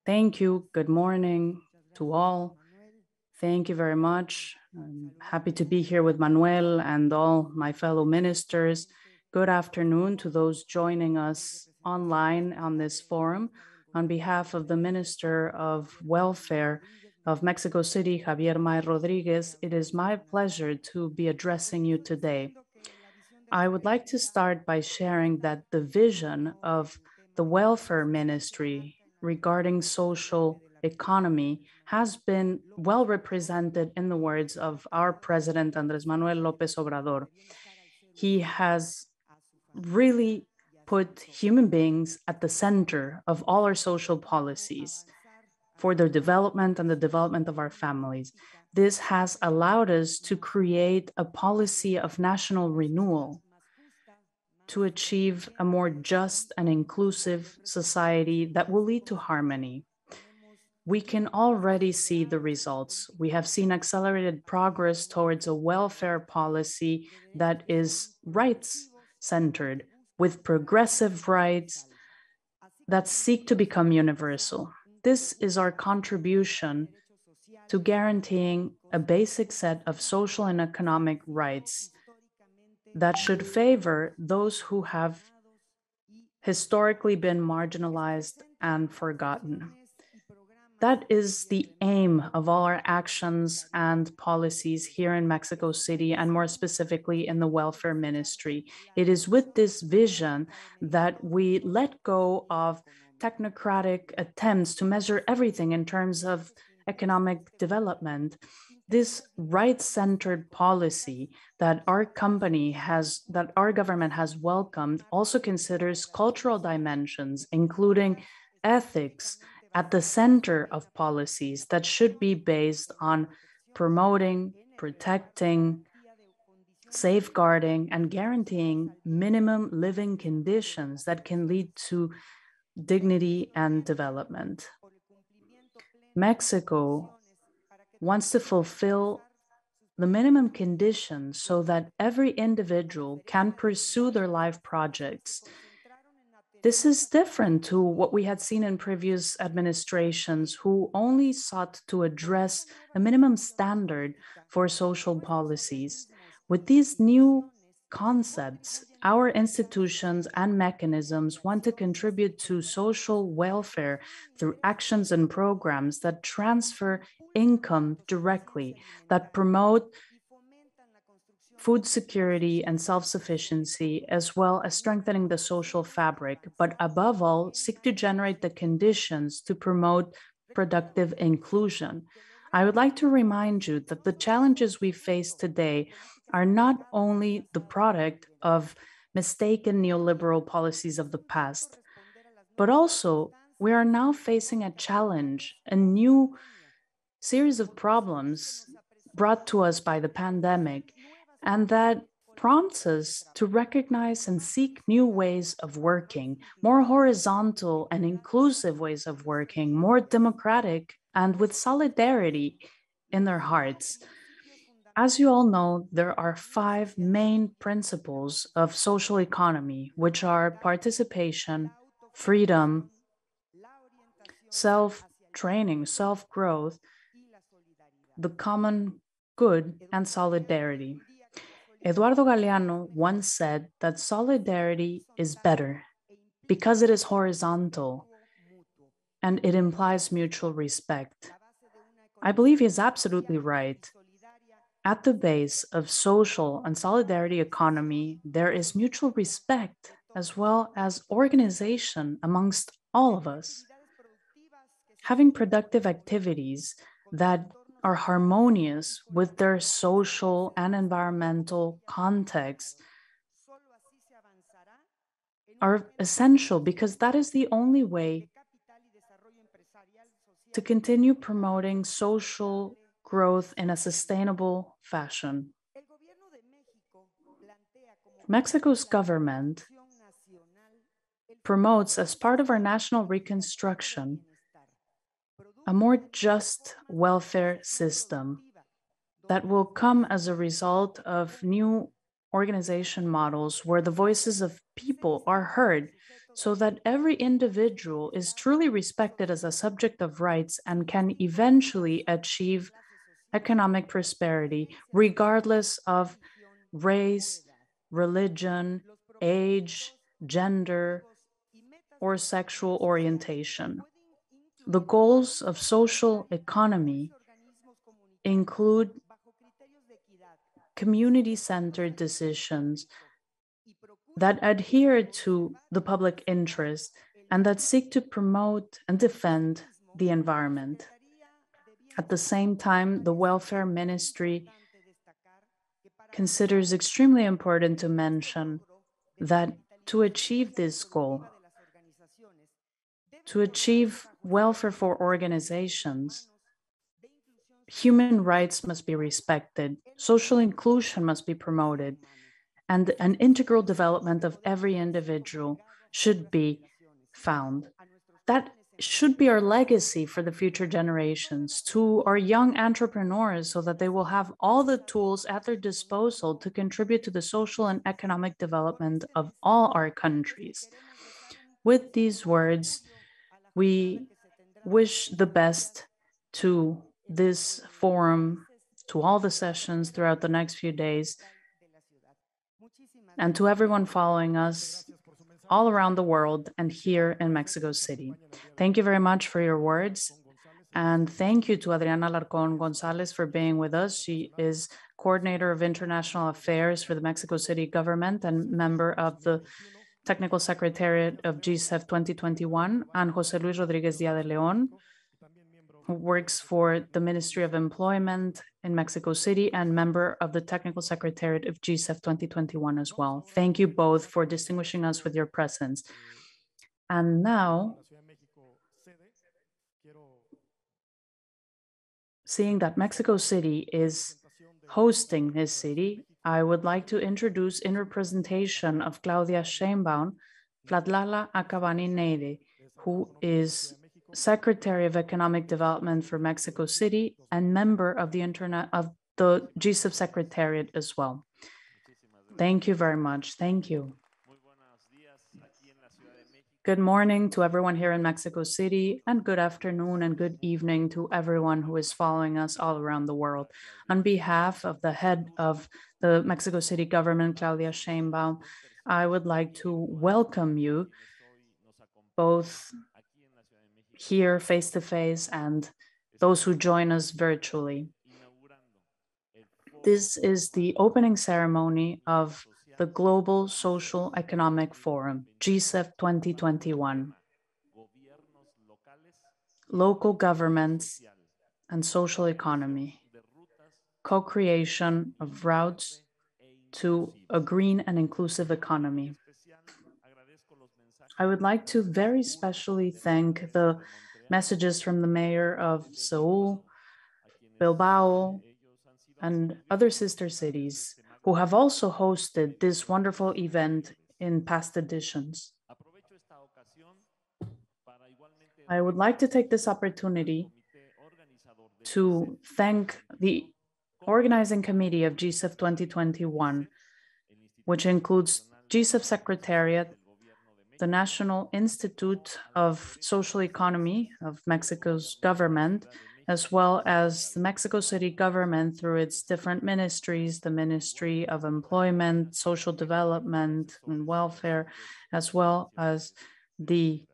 Thank you. Good morning to all. Thank you very much. I'm happy to be here with Manuel and all my fellow ministers. Good afternoon to those joining us online on this forum. On behalf of the Minister of Welfare of Mexico City, Javier May Rodriguez, it is my pleasure to be addressing you today. I would like to start by sharing that the vision of the Welfare Ministry regarding social economy has been well represented in the words of our president, Andrés Manuel López Obrador. He has really put human beings at the center of all our social policies for their development and the development of our families. This has allowed us to create a policy of national renewal to achieve a more just and inclusive society that will lead to harmony. We can already see the results. We have seen accelerated progress towards a welfare policy that is rights-centered, with progressive rights that seek to become universal. This is our contribution to guaranteeing a basic set of social and economic rights that should favor those who have historically been marginalized and forgotten. That is the aim of all our actions and policies here in Mexico City, and more specifically in the welfare ministry. It is with this vision that we let go of technocratic attempts to measure everything in terms of economic development. This right-centered policy that our government has welcomed also considers cultural dimensions, including ethics, at the center of policies that should be based on promoting, protecting, safeguarding, and guaranteeing minimum living conditions that can lead to dignity and development. Mexico wants to fulfill the minimum conditions so that every individual can pursue their life projects. This is different to what we had seen in previous administrations, who only sought to address a minimum standard for social policies. With these new concepts, our institutions and mechanisms want to contribute to social welfare through actions and programs that transfer income directly, that promote food security and self-sufficiency, as well as strengthening the social fabric, but above all, seek to generate the conditions to promote productive inclusion. I would like to remind you that the challenges we face today are not only the product of mistaken neoliberal policies of the past, but also we are now facing a challenge, a new series of problems brought to us by the pandemic, and that prompts us to recognize and seek new ways of working, more horizontal and inclusive ways of working, more democratic and with solidarity in their hearts. As you all know, there are 5 main principles of social economy, which are participation, freedom, self-training, self-growth, the common good, and solidarity. Eduardo Galeano once said that solidarity is better because it is horizontal and it implies mutual respect. I believe he is absolutely right. At the base of social and solidarity economy, there is mutual respect as well as organization amongst all of us. Having productive activities that are harmonious with their social and environmental context are essential, because that is the only way to continue promoting social growth in a sustainable fashion. Mexico's government promotes, as part of our national reconstruction, a more just welfare system that will come as a result of new organization models where the voices of people are heard, so that every individual is truly respected as a subject of rights and can eventually achieve economic prosperity, regardless of race, religion, age, gender, or sexual orientation. The goals of social economy include community-centered decisions that adhere to the public interest and that seek to promote and defend the environment. At the same time, the Welfare Ministry considers extremely important to mention that to achieve this goal, to achieve welfare for organizations, human rights must be respected, social inclusion must be promoted, and an integral development of every individual should be found. That should be our legacy for the future generations, to our young entrepreneurs, so that they will have all the tools at their disposal to contribute to the social and economic development of all our countries. With these words, we wish the best to this forum, to all the sessions throughout the next few days, and to everyone following us all around the world and here in Mexico City. Thank you very much for your words. And thank you to Adriana Alarcón González for being with us. She is Coordinator of International Affairs for the Mexico City government and member of the Technical Secretariat of GCEF 2021, and José Luis Rodríguez Díaz de León, who works for the Ministry of Employment in Mexico City and member of the Technical Secretariat of GCEF 2021 as well. Thank you both for distinguishing us with your presence. And now, seeing that Mexico City is hosting this city, I would like to introduce, in representation of Claudia Sheinbaum, Vladlala Akabani Neide, who is Secretary of Economic Development for Mexico City and member of the GCEF Secretariat as well. Thank you very much. Thank you. Good morning to everyone here in Mexico City, and good afternoon and good evening to everyone who is following us all around the world. On behalf of the head of the Mexico City government, Claudia Sheinbaum, I would like to welcome you both here face-to-face and those who join us virtually. This is the opening ceremony of the Global Social Economic Forum, GCEF 2021. Local governments and social economy, co-creation of routes to a green and inclusive economy. I would like to very specially thank the messages from the mayor of Seoul, Bilbao, and other sister cities who have also hosted this wonderful event in past editions. I would like to take this opportunity to thank the organizing committee of GCEF 2021, which includes GCEF Secretariat, the National Institute of Social Economy of Mexico's government, as well as the Mexico City government through its different ministries, the Ministry of Employment, Social Development, and Welfare, as well as the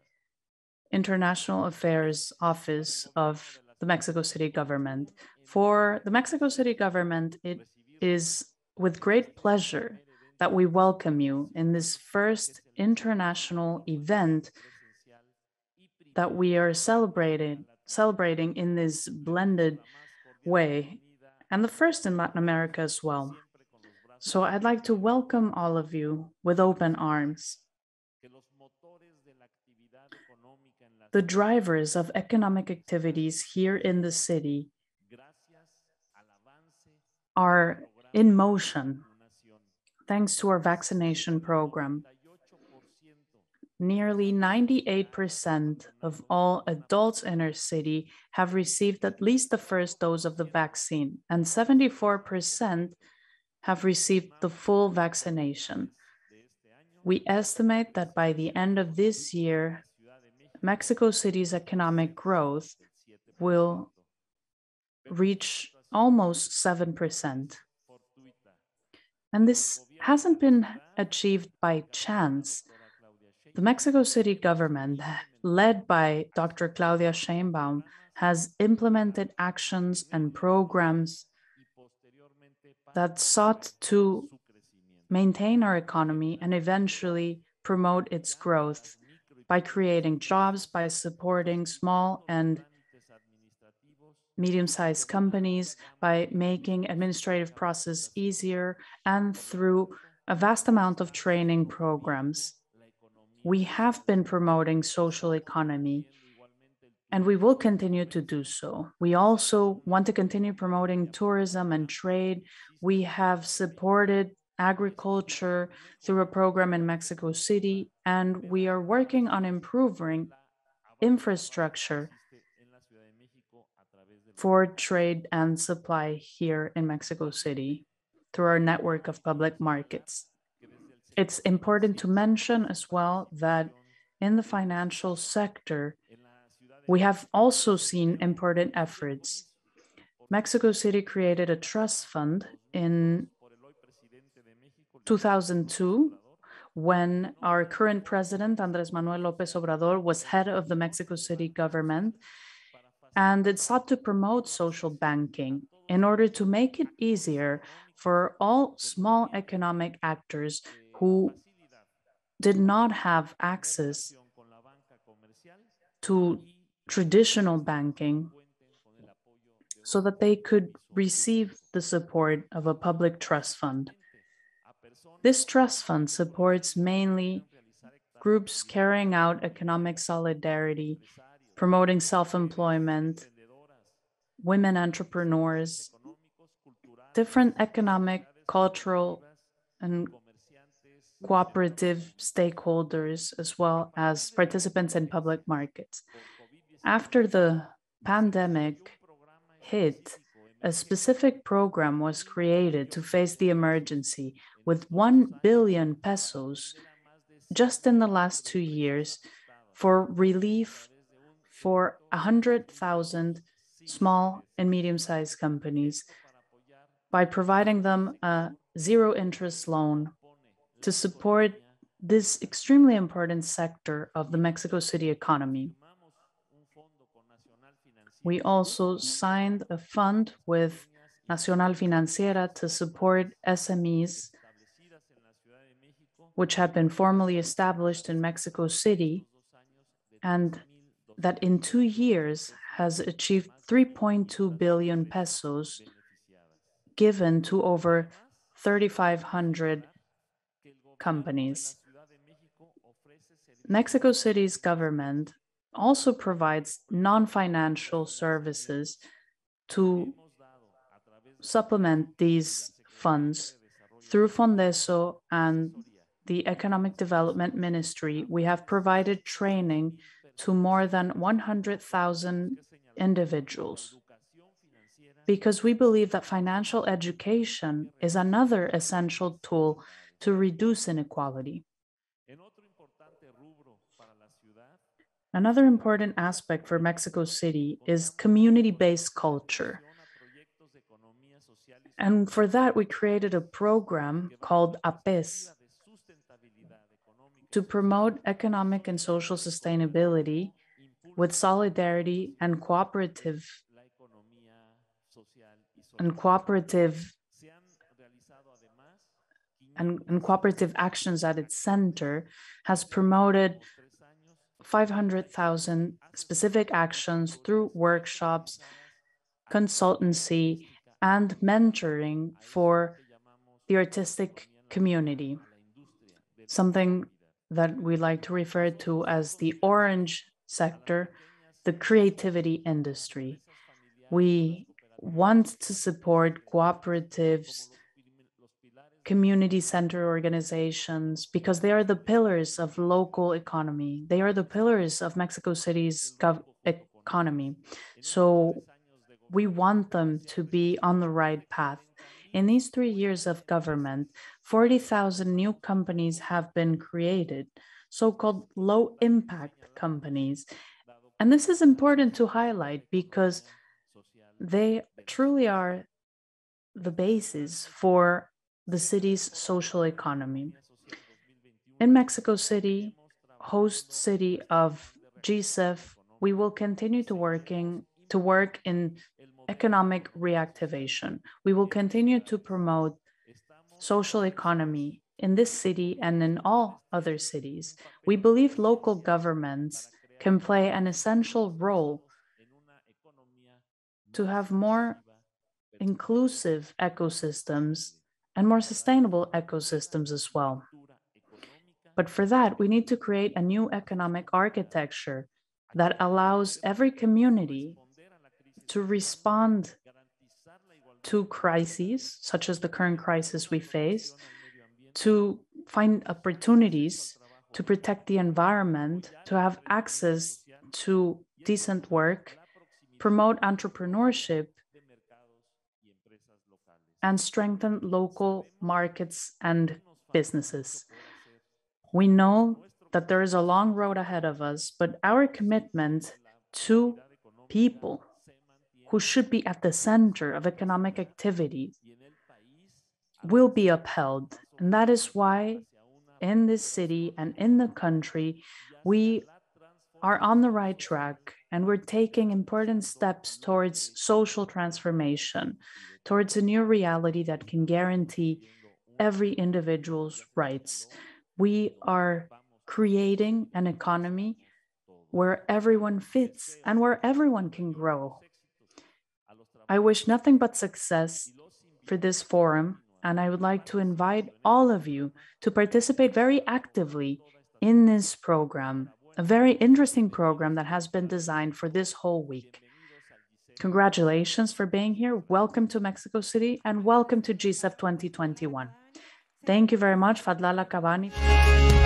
International Affairs Office of the Mexico City government. For the Mexico City government, it is with great pleasure that we welcome you in this first international event that we are celebrating in this blended way, and the first in Latin America as well. So I'd like to welcome all of you with open arms. The drivers of economic activities here in the city are in motion thanks to our vaccination program. Nearly 98% of all adults in our city have received at least the first dose of the vaccine, and 74% have received the full vaccination. We estimate that by the end of this year, Mexico City's economic growth will reach almost 7%. And this hasn't been achieved by chance. The Mexico City government, led by Dr. Claudia Sheinbaum, has implemented actions and programs that sought to maintain our economy and eventually promote its growth by creating jobs, by supporting small and medium-sized companies by making administrative process easier and through a vast amount of training programs. We have been promoting social economy, and we will continue to do so. We also want to continue promoting tourism and trade. We have supported agriculture through a program in Mexico City, and we are working on improving infrastructure for trade and supply here in Mexico City through our network of public markets. It's important to mention as well that in the financial sector, we have also seen important efforts. Mexico City created a trust fund in 2002 when our current president, Andrés Manuel López Obrador, was head of the Mexico City government, and it sought to promote social banking in order to make it easier for all small economic actors who did not have access to traditional banking so that they could receive the support of a public trust fund. This trust fund supports mainly groups carrying out economic solidarity, promoting self-employment, women entrepreneurs, different economic, cultural, and cooperative stakeholders, as well as participants in public markets. After the pandemic hit, a specific program was created to face the emergency with 1 billion pesos just in the last 2 years for relief for 100,000 small and medium-sized companies by providing them a zero-interest loan to support this extremely important sector of the Mexico City economy. We also signed a fund with Nacional Financiera to support SMEs, which had been formally established in Mexico City, and that in 2 years has achieved 3.2 billion pesos given to over 3,500 companies. Mexico City's government also provides non-financial services to supplement these funds. Through Fondeso and the Economic Development Ministry, we have provided training to more than 100,000 individuals because we believe that financial education is another essential tool to reduce inequality. Another important aspect for Mexico City is community-based culture. And for that, we created a program called APES to promote economic and social sustainability with solidarity and cooperative actions at its center, has promoted 500,000 specific actions through workshops, consultancy, and mentoring for the artistic community, something that we like to refer to as the orange sector, the creativity industry. We want to support cooperatives, community center organizations, because they are the pillars of local economy. They are the pillars of Mexico City's economy. So we want them to be on the right path. In these 3 years of government, 40,000 new companies have been created, so-called low-impact companies. And this is important to highlight because they truly are the basis for the city's social economy. In Mexico City, host city of GCEF, we will continue to work in economic reactivation. We will continue to promote social economy in this city and in all other cities. We believe local governments can play an essential role to have more inclusive ecosystems and more sustainable ecosystems as well. But for that, we need to create a new economic architecture that allows every community to respond to crises, such as the current crisis we face, to find opportunities to protect the environment, to have access to decent work, promote entrepreneurship, and strengthen local markets and businesses. We know that there is a long road ahead of us, but our commitment to people who should be at the center of economic activity will be upheld. And that is why in this city and in the country, we are on the right track and we're taking important steps towards social transformation, towards a new reality that can guarantee every individual's rights. We are creating an economy where everyone fits and where everyone can grow. I wish nothing but success for this forum, and I would like to invite all of you to participate very actively in this program, a very interesting program that has been designed for this whole week. Congratulations for being here. Welcome to Mexico City and welcome to GCEF 2021. Thank you very much, Fadlala Kabani.